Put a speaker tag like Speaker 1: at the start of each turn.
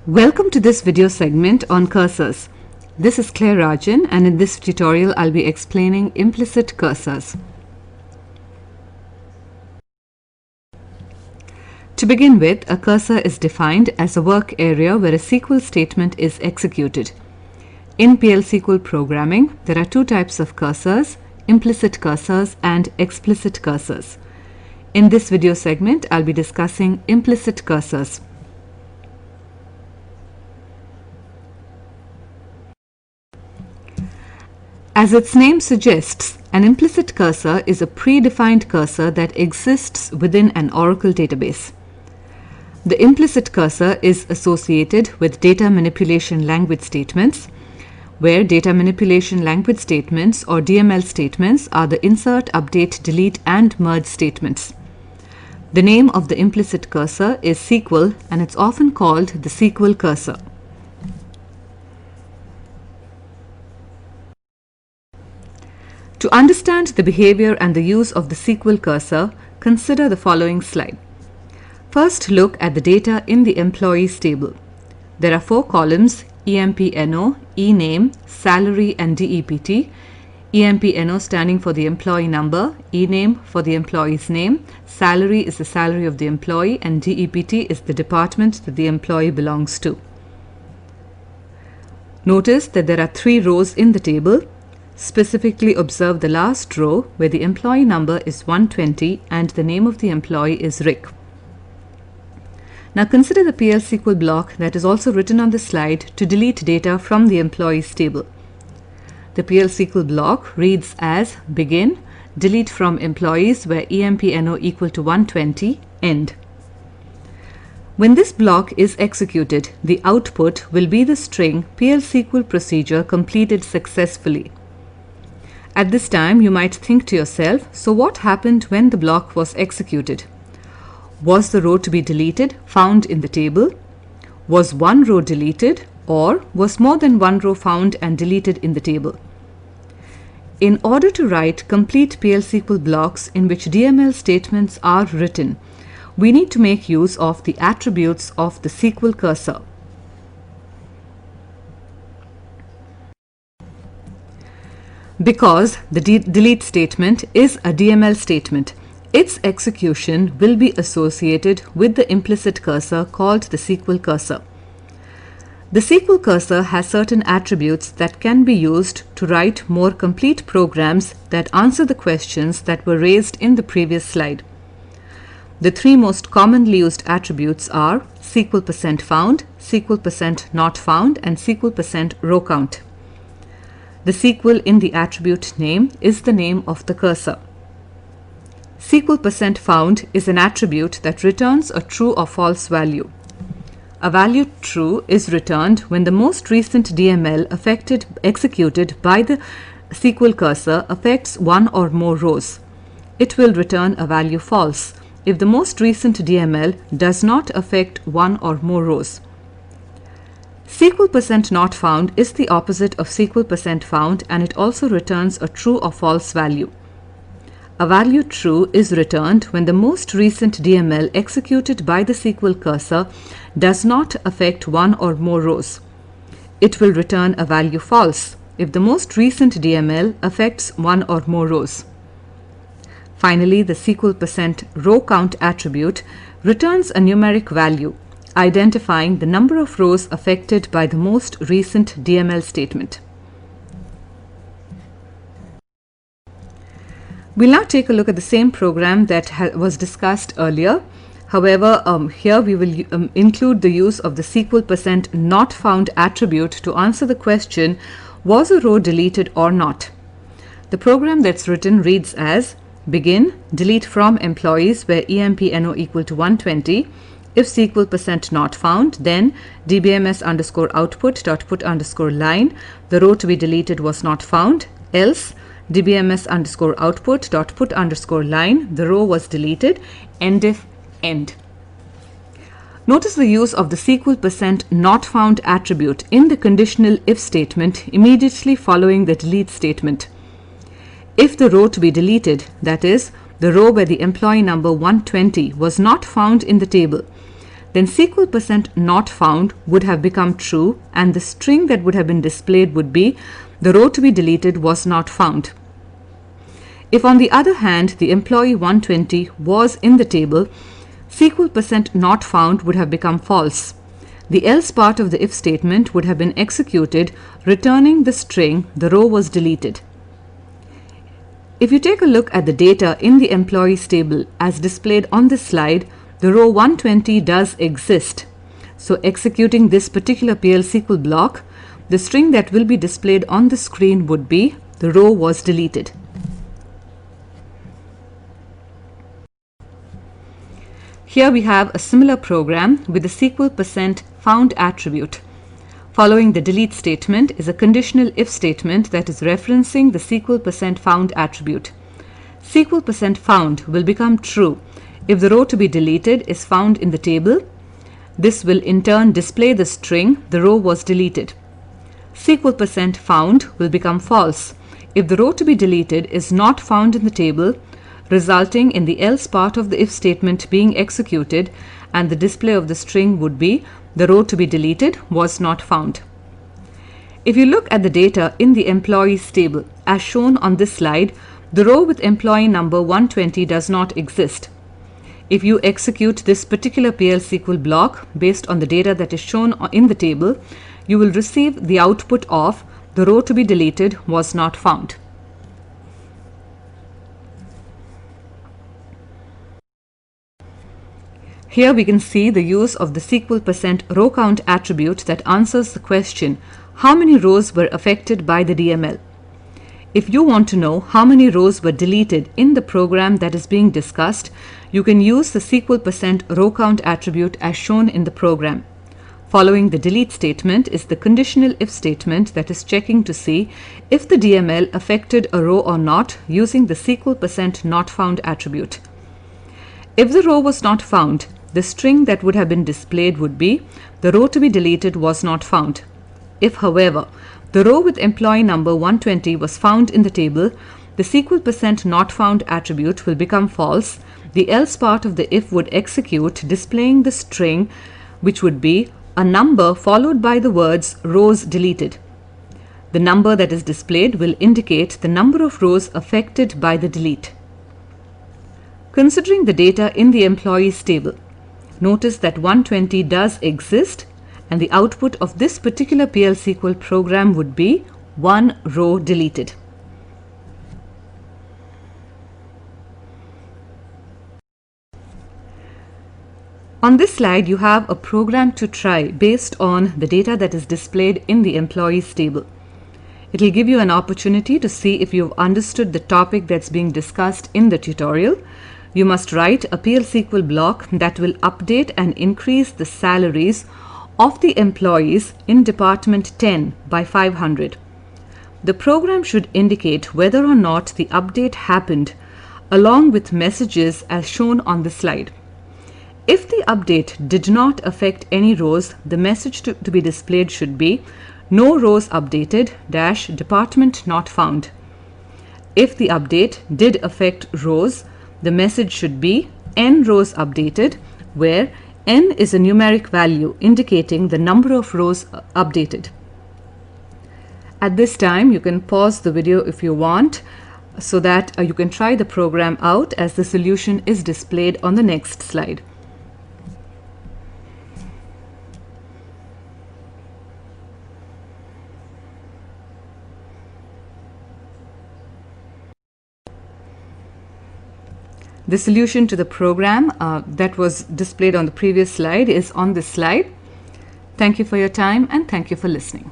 Speaker 1: Welcome to this video segment on cursors. This is Rajan, and in this tutorial I'll be explaining implicit cursors. To begin with, a cursor is defined as a work area where a SQL statement is executed. In PLSQL programming, there are two types of cursors: implicit cursors and explicit cursors. In this video segment, I'll be discussing implicit cursors. As its name suggests, an implicit cursor is a predefined cursor that exists within an Oracle database. The implicit cursor is associated with data manipulation language statements, where data manipulation language statements or DML statements are the insert, update, delete, and merge statements. The name of the implicit cursor is SQL, and it's often called the SQL cursor. To understand the behavior and the use of the SQL cursor, consider the following slide. First, look at the data in the employees table. There are 4 columns: EMPNO, ENAME, salary, and DEPT. EMPNO standing for the employee number, ENAME for the employee's name, salary is the salary of the employee, and DEPT is the department that the employee belongs to. Notice that there are 3 rows in the table. Specifically observe the last row where the employee number is 120 and the name of the employee is Rick. Now consider the PLSQL block that is also written on the slide to delete data from the employees table. The PLSQL block reads as begin, delete from employees where EMPNO equal to 120, end. When this block is executed, the output will be the string PLSQL procedure completed successfully. At this time, you might think to yourself, so what happened when the block was executed? Was the row to be deleted found in the table? Was one row deleted, or was more than one row found and deleted in the table? In order to write complete PLSQL blocks in which DML statements are written, we need to make use of the attributes of the SQL cursor. Because the delete statement is a DML statement, its execution will be associated with the implicit cursor called the SQL cursor. The SQL cursor has certain attributes that can be used to write more complete programs that answer the questions that were raised in the previous slide. The 3 most commonly used attributes are SQL%found, SQL%not found, and SQL%row count. The SQL in the attribute name is the name of the cursor. SQL%found is an attribute that returns a true or false value. A value true is returned when the most recent DML executed by the SQL cursor affects one or more rows. It will return a value false if the most recent DML does not affect one or more rows. SQL%not found is the opposite of SQL%found, and it also returns a true or false value. A value true is returned when the most recent DML executed by the SQL cursor does not affect one or more rows. It will return a value false if the most recent DML affects one or more rows. Finally, the SQL%row count attribute returns a numeric value, identifying the number of rows affected by the most recent DML statement. We'll now take a look at the same program that was discussed earlier. However, here we will include the use of the SQL%not found attribute to answer the question, was a row deleted or not? The program that's written reads as begin, delete from employees where EMPNO equal to 120. If SQL%not found, then dbms_output.put_line, the row to be deleted was not found, else dbms_output.put_line, the row was deleted, endif, end. Notice the use of the SQL%not found attribute in the conditional if statement immediately following the delete statement. If the row to be deleted, that is, the row where the employee number 120 was not found in the table, then SQL%not found would have become true, and the string that would have been displayed would be the row to be deleted was not found. If on the other hand the employee 120 was in the table, SQL%not found would have become false. The else part of the if statement would have been executed, returning the string the row was deleted. If you take a look at the data in the employees table as displayed on this slide, the row 120 does exist. So executing this particular PLSQL block, the string that will be displayed on the screen would be the row was deleted. Here we have a similar program with the SQL%found attribute. Following the delete statement is a conditional if statement that is referencing the SQL%found attribute. SQL%found will become true if the row to be deleted is found in the table. This will in turn display the string the row was deleted. SQL%found will become false if the row to be deleted is not found in the table, resulting in the else part of the if statement being executed, and the display of the string would be the row to be deleted was not found. If you look at the data in the employees table as shown on this slide, the row with employee number 120 does not exist. If you execute this particular PLSQL block based on the data that is shown in the table, you will receive the output of the row to be deleted was not found. Here we can see the use of the SQL%row count attribute that answers the question, how many rows were affected by the DML? If you want to know how many rows were deleted in the program that is being discussed, you can use the SQL%row count attribute as shown in the program. Following the delete statement is the conditional if statement that is checking to see if the DML affected a row or not using the SQL%not found attribute. If the row was not found, the string that would have been displayed would be the row to be deleted was not found. If, however, the row with employee number 120 was found in the table, the SQL%not found attribute will become false. The else part of the if would execute, displaying the string which would be a number followed by the words rows deleted. The number that is displayed will indicate the number of rows affected by the delete. Considering the data in the employees table, notice that 120 does exist, and the output of this particular PLSQL program would be one row deleted. On this slide, you have a program to try based on the data that is displayed in the employees table. It will give you an opportunity to see if you've understood the topic that's being discussed in the tutorial. You must write a PLSQL block that will update and increase the salaries of the employees in Department 10 by 500. The program should indicate whether or not the update happened along with messages as shown on the slide. If the update did not affect any rows, the message to be displayed should be no rows updated - department not found. If the update did affect rows, the message should be n rows updated, where n is a numeric value indicating the number of rows updated. At this time, you can pause the video if you want so that you can try the program out as the solution is displayed on the next slide. The solution to the program that was displayed on the previous slide is on this slide. Thank you for your time and thank you for listening.